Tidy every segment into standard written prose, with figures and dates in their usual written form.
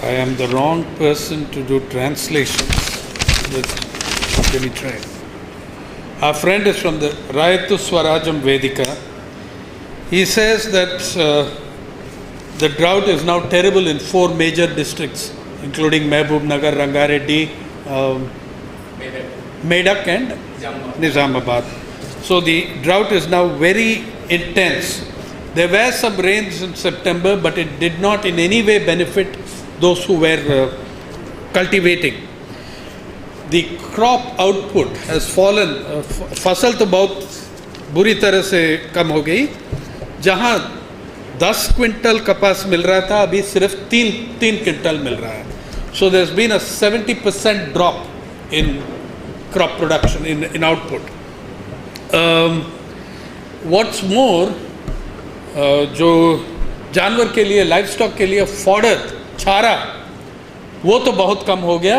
I am the wrong person to do translations. Let me try. Our friend is from the Rayatu Swarajam Vedika. He says that the drought is now terrible in 4 major districts, including Mehboob Nagar, Rangareddy, Medak and Nizamabad. So the drought is now very intense. There were some rains in September, but it did not in any way benefit those who were cultivating. The crop output has fallen. फसल तो बहुत बुरी तरह से कम हो गई. जहाँ 10 quintal कपास मिल रहा था, अभी सिर्फ 3 क्विंटल मिल रहा है. So there's been a 70% drop in crop production, in output. What's more, जो जानवर के लिए, लाइव स्टॉक के लिए फॉडर, चारा, वो तो बहुत कम हो गया.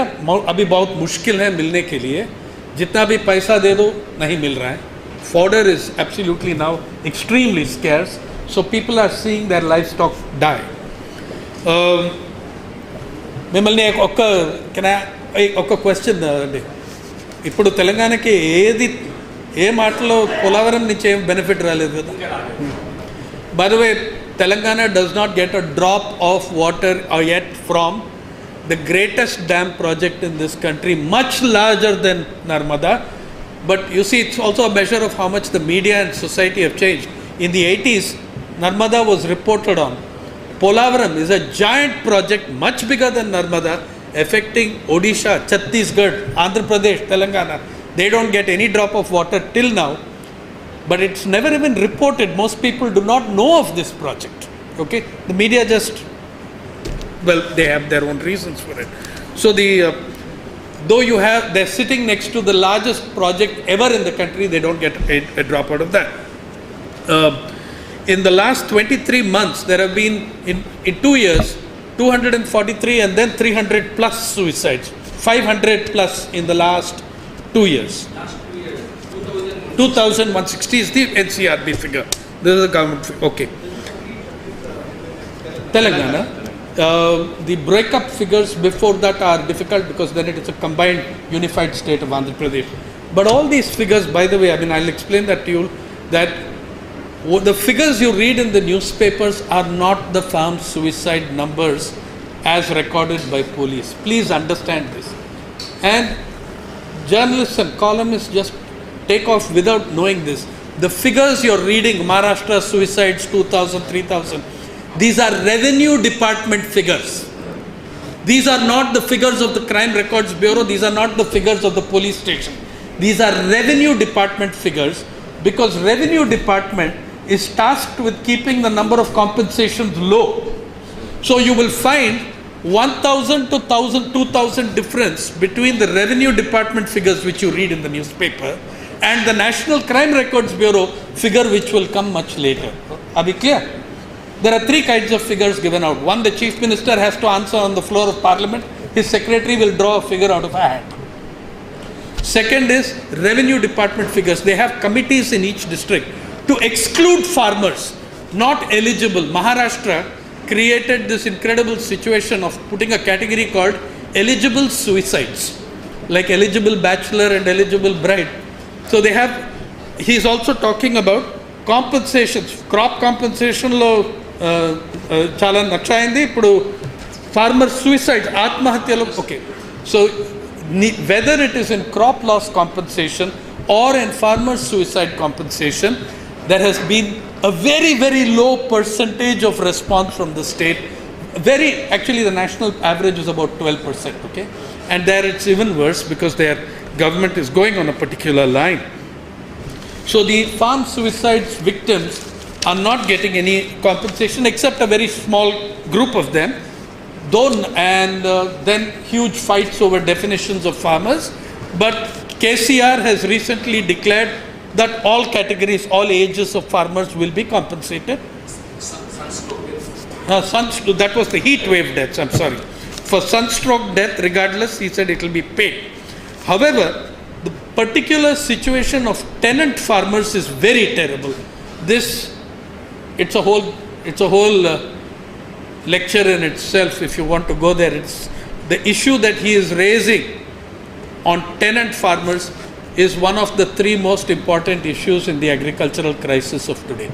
अभी बहुत मुश्किल है मिलने के लिए. जितना भी पैसा दे दो नहीं मिल रहा है. Fodder is absolutely now extremely scarce. So people are seeing their livestock die. మిమ్మల్ని ఒక క్వశ్చన్ అండి. ఇప్పుడు తెలంగాణకి ఏ మాటలో పోలవరం నుంచి ఏం బెనిఫిట్ రాలేదు కదా. By the way, Telangana does not get a drop of water yet from the greatest dam project in this country, much larger than Narmada. But you see, it's also a measure of how much the media and society have changed. In the 80s, Narmada was reported on. Polavaram is a giant project, much bigger than Narmada, affecting Odisha, Chhattisgarh, Andhra Pradesh, Telangana. They don't get any drop of water till now. But it's never even reported. Most people do not know of this project. Okay, the media just, well, they have their own reasons for it. So though they're sitting next to the largest project ever in the country, they don't get a drop out of that. In the last 23 months, there have been in 2 years 243 and then 300 plus suicides. 500 plus in the last 2 years. 2,160 is the NCRB figure. This is the government figure. Okay. Telangana. The breakup figures before that are difficult because then it is a combined unified state of Andhra Pradesh. But all these figures, by the way, I mean, I'll explain that to you, that the figures you read in the newspapers are not the farm suicide numbers as recorded by police. Please understand this. And journalists and columnists just take off without knowing this. The figures you're reading, Maharashtra suicides 2,000, 3,000, these are revenue department figures. These are not the figures of the Crime Records Bureau. These are not the figures of the police station. These are revenue department figures, because revenue department is tasked with keeping the number of compensations low. So you will find 1,000 to 1,000, 2,000 difference between the revenue department figures which you read in the newspaper and the National Crime Records Bureau figure which will come much later. Are we clear? There are 3 kinds of figures given out. One, the Chief Minister has to answer on the floor of Parliament. His secretary will draw a figure out of a hat. Second is revenue department figures. They have committees in each district to exclude farmers not eligible. Maharashtra created this incredible situation of putting a category called eligible suicides, like eligible bachelor and eligible bride. So they have, he's also talking about compensations. Crop compensation lo chala nakshayindi, ipudu farmer suicide, atmahatyalo. Okay, so whether it is in crop loss compensation or in farmer suicide compensation, there has been a very, very low percentage of response from the state. Actually the national average is about 12%, okay? And there it's even worse because their government is going on a particular line. So the farm suicides victims are not getting any compensation except a very small group of them. Then huge fights over definitions of farmers. But KCR has recently declared that all categories, all ages of farmers will be compensated. That was the heat wave deaths, I'm sorry. For sunstroke death, regardless, he said it will be paid. However, the particular situation of tenant farmers is very terrible. It's a whole lecture in itself if you want to go there. It's the issue that he is raising on tenant farmers is one of the three most important issues in the agricultural crisis of today.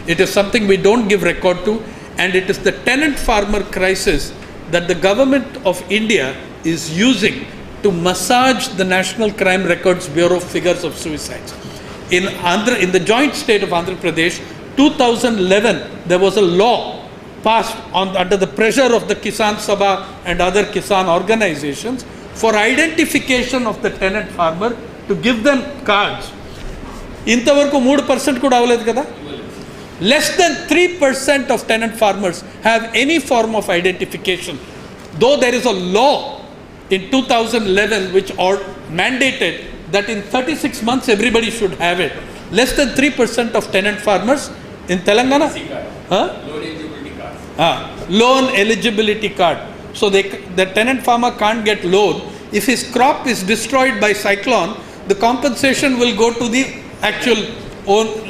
It is something we don't give record to, and it is the tenant farmer crisis that the government of India is using to massage the National Crime Records Bureau figures of suicides. In the joint state of Andhra Pradesh, 2011, there was a law passed under the pressure of the Kisan Sabha and other Kisan organizations for identification of the tenant farmer, to give them cards. ఇంతవరకు 3% కూడా అవ్వలేదు కదా. Less than 3% of tenant farmers have any form of identification, though there is a law in 2011 which mandated that in 36 months everybody should have it. Less than 3% of tenant farmers in Telangana. Loan eligibility card. So the tenant farmer can't get loan. If his crop is destroyed by cyclone, the compensation will go to the actual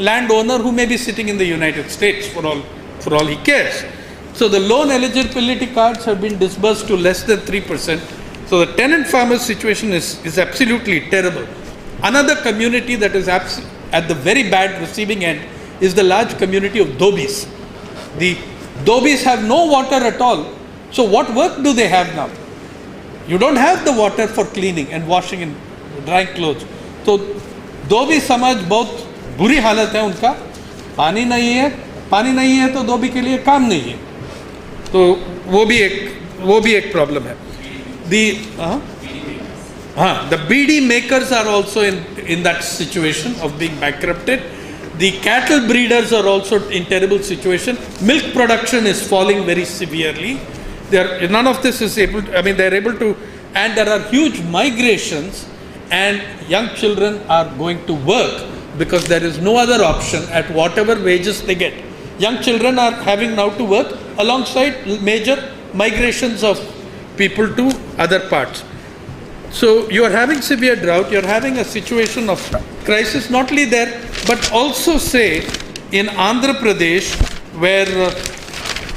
landowner who may be sitting in the United States for all he cares. So the loan eligibility cards have been disbursed to less than 3%. So the tenant farmer situation is absolutely terrible. Another community that is at the very bad receiving end is the large community of Dobis. The Dobis have no water at all. So what work do they have now? You don't have the water for cleaning and washing and drying clothes. तो धोबी समाज बहुत बुरी हालत है उनका. पानी नहीं है तो धोबी के लिए काम नहीं है. तो वो भी एक प्रॉब्लम है. The BD makers are also in that situation of being bankrupted. The cattle breeders are also in terrible situation. Milk production is falling very severely. None of this is able to, they're able to, and there are huge migrations, and young children are going to work because there is no other option at whatever wages they get. Young children are having now to work alongside major migrations of people to other parts. So you are having severe drought, you are having a situation of crisis, not only there, but also say in Andhra Pradesh, where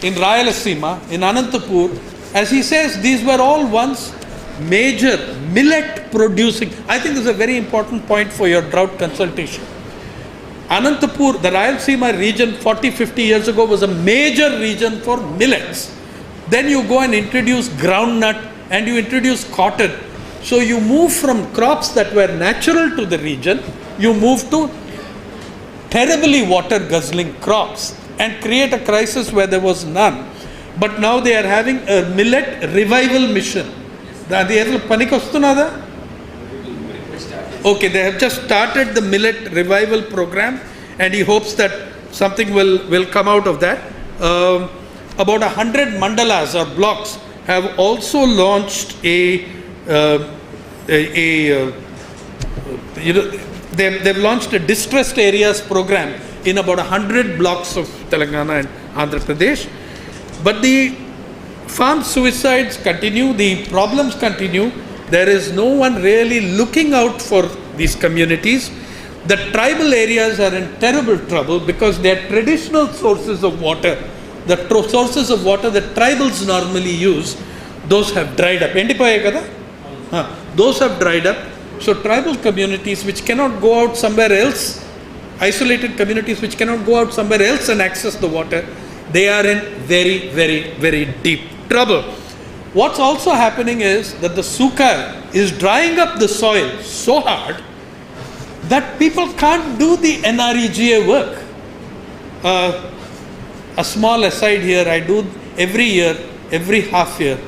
in Rayalaseema, in Anantapur, as he says, these were all once major millet producing. I think this is a very important point for your drought consultation. Anantapur, the Rayalaseema region 40-50 years ago was a major region for millets. Then you go and introduce groundnut and you introduce cotton. So you move from crops that were natural to the region, you move to terribly water guzzling crops and create a crisis where there was none. But now they are having a millet revival mission. Okay, they have just started the millet revival program, and he hopes that something will come out of that. About 100 mandalas or blocks have also launched they've launched a distressed areas program in about 100 blocks of Telangana and Andhra Pradesh. But the farm suicides continue, the problems continue. There is no one really looking out for these communities. The tribal areas are in terrible trouble because their traditional sources of water, the sources of water that tribals normally use, those have dried up. Those have dried up. So tribal communities which cannot go out somewhere else, isolated communities which cannot go out somewhere else and access the water, they are in very, very, very deep trouble. What's also happening is that the sukar is drying up the soil so hard that people can't do the NREGA work. A small aside here, I do every year, every half year,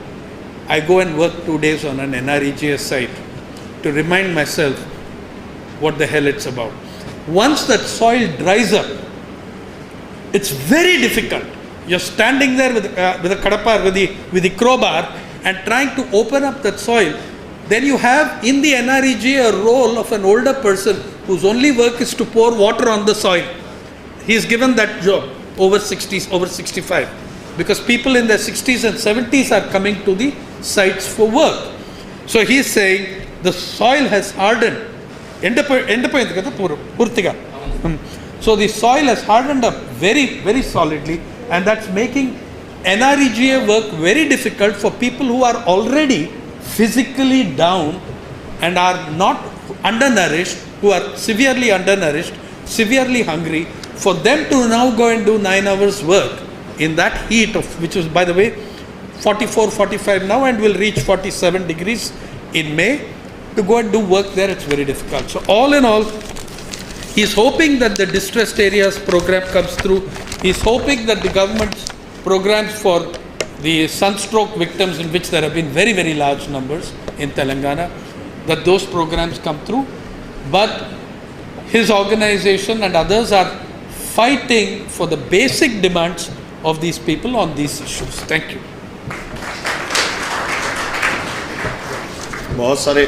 I go and work 2 days on an NREGA site to remind myself what the hell it's about. Once that soil dries up, it's very difficult. You're standing there with a kadapar, with the crowbar, and trying to open up that soil. Then you have in the NREGA a role of an older person whose only work is to pour water on the soil. He's given that job over 60s, over 65, because people in their 60s and 70s are coming to the sites for work. So he's saying the soil has hardened. So the soil has hardened up very, very solidly, and that's making NREGA work very difficult for people who are already physically down and are not undernourished, who are severely undernourished, severely hungry, for them to now go and do 9 hours work in that heat of, which is by the way 44, 45 now and will reach 47 degrees in May, to go and do work there, it's very difficult. So all in all, he's hoping that the distressed areas program comes through. He's hoping that the government's programs for the sunstroke victims, in which there have been very, very large numbers in Telangana, that those programs come through. But his organization and others are fighting for the basic demands of these people on these issues. Thank you. बहुत सारे